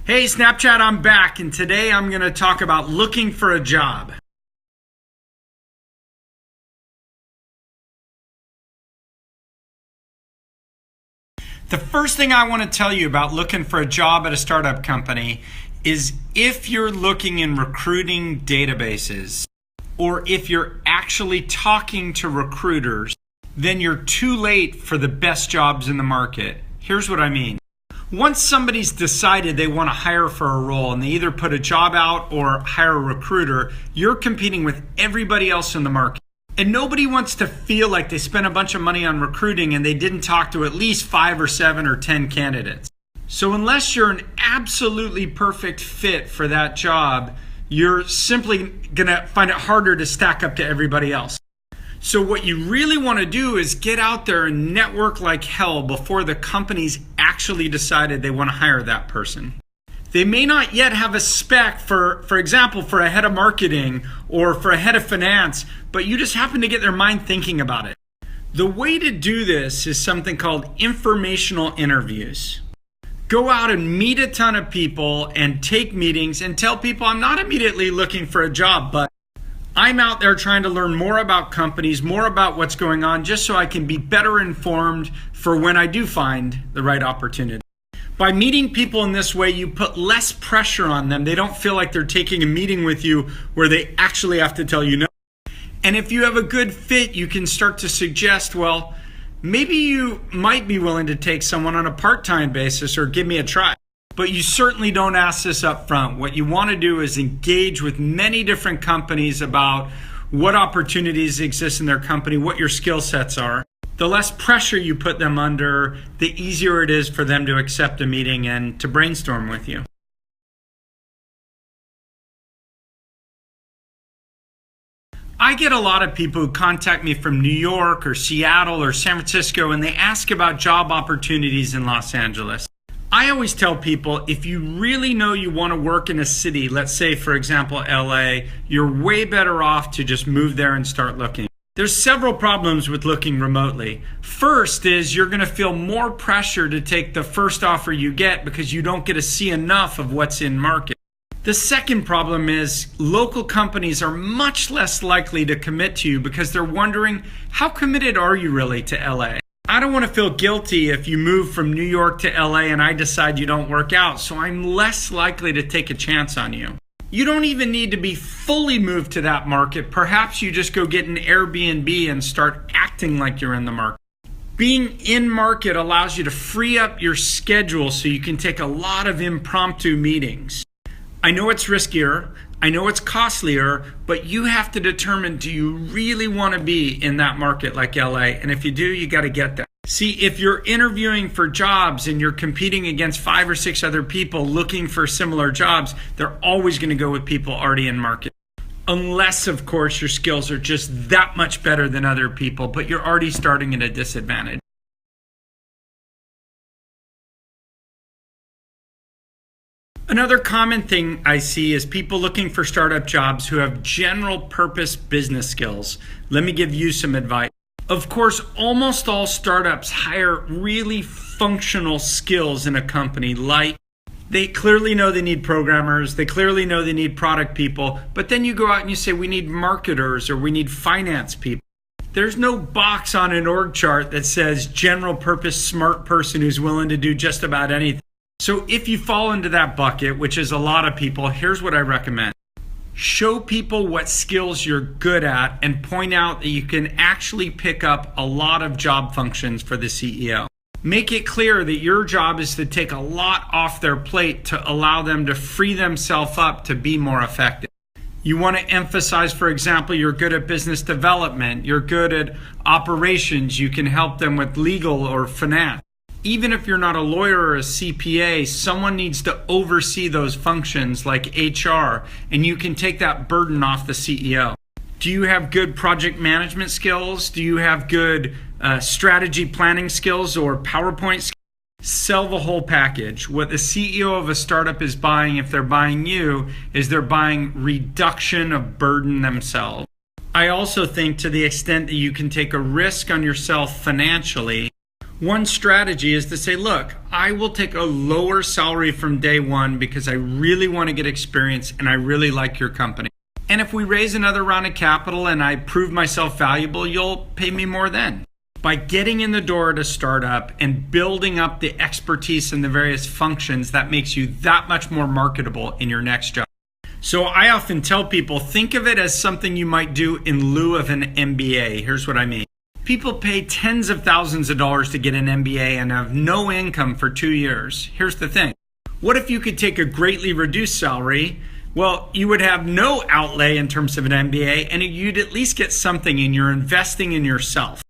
Hey Snapchat, I'm back, and today I'm going to talk about looking for a job. The first thing I want to tell you about looking for a job at a startup company is if you're looking in recruiting databases, or if you're actually talking to recruiters, then you're too late for the best jobs in the market. Here's what I mean. Once somebody's decided they want to hire for a role and they either put a job out or hire a recruiter, you're competing with everybody else in the market. And nobody wants to feel like they spent a bunch of money on recruiting and they didn't talk to at least 5 or 7 or 10 candidates. So unless you're an absolutely perfect fit for that job, you're simply going to find it harder to stack up to everybody else. So what you really want to do is get out there and network like hell before the company's actually decided they want to hire that person. They may not yet have a spec for example, for a head of marketing or for a head of finance, but you just happen to get their mind thinking about it. The way to do this is something called informational interviews. Go out and meet a ton of people and take meetings and tell people, I'm not immediately looking for a job, but I'm out there trying to learn more about companies, more about what's going on, just so I can be better informed for when I do find the right opportunity. By meeting people in this way, you put less pressure on them. They don't feel like they're taking a meeting with you where they actually have to tell you no. And if you have a good fit, you can start to suggest, well, maybe you might be willing to take someone on a part-time basis or give me a try. But you certainly don't ask this up front. What you want to do is engage with many different companies about what opportunities exist in their company, what your skill sets are. The less pressure you put them under, the easier it is for them to accept a meeting and to brainstorm with you. I get a lot of people who contact me from New York or Seattle or San Francisco, and they ask about job opportunities in Los Angeles. I always tell people, if you really know you want to work in a city, let's say, for example, LA, you're way better off to just move there and start looking. There's several problems with looking remotely. First is you're going to feel more pressure to take the first offer you get because you don't get to see enough of what's in market. The second problem is local companies are much less likely to commit to you because they're wondering, how committed are you really to LA? I don't want to feel guilty if you move from New York to LA and I decide you don't work out, so I'm less likely to take a chance on you. You don't even need to be fully moved to that market. Perhaps you just go get an Airbnb and start acting like you're in the market. Being in market allows you to free up your schedule so you can take a lot of impromptu meetings. I know it's riskier, I know it's costlier, but you have to determine, do you really want to be in that market like LA? And if you do, you got to get there. See, if you're interviewing for jobs and you're competing against 5 or 6 other people looking for similar jobs, they're always going to go with people already in market. Unless, of course, your skills are just that much better than other people, but you're already starting at a disadvantage. Another common thing I see is people looking for startup jobs who have general purpose business skills. Let me give you some advice. Of course, almost all startups hire really functional skills in a company, like they clearly know they need programmers, they clearly know they need product people, but then you go out and you say, we need marketers or we need finance people. There's no box on an org chart that says general purpose smart person who's willing to do just about anything. So if you fall into that bucket, which is a lot of people, here's what I recommend. Show people what skills you're good at and point out that you can actually pick up a lot of job functions for the CEO. Make it clear that your job is to take a lot off their plate to allow them to free themselves up to be more effective. You want to emphasize, for example, you're good at business development, you're good at operations, you can help them with legal or finance. Even if you're not a lawyer or a CPA, someone needs to oversee those functions like HR, and you can take that burden off the CEO. Do you have good project management skills? Do you have good strategy planning skills or PowerPoint skills? Sell the whole package. What the CEO of a startup is buying, if they're buying you, is they're buying reduction of burden themselves. I also think, to the extent that you can take a risk on yourself financially, One strategy is to say, look, I will take a lower salary from day one because I really want to get experience and I really like your company. And if we raise another round of capital and I prove myself valuable, you'll pay me more then. By getting in the door at a startup and building up the expertise in the various functions, that makes you that much more marketable in your next job. So I often tell people, think of it as something you might do in lieu of an MBA. Here's what I mean. People pay tens of thousands of dollars to get an MBA and have no income for 2 years. Here's the thing. What if you could take a greatly reduced salary? Well, you would have no outlay in terms of an MBA, and you'd at least get something, and you're investing in yourself.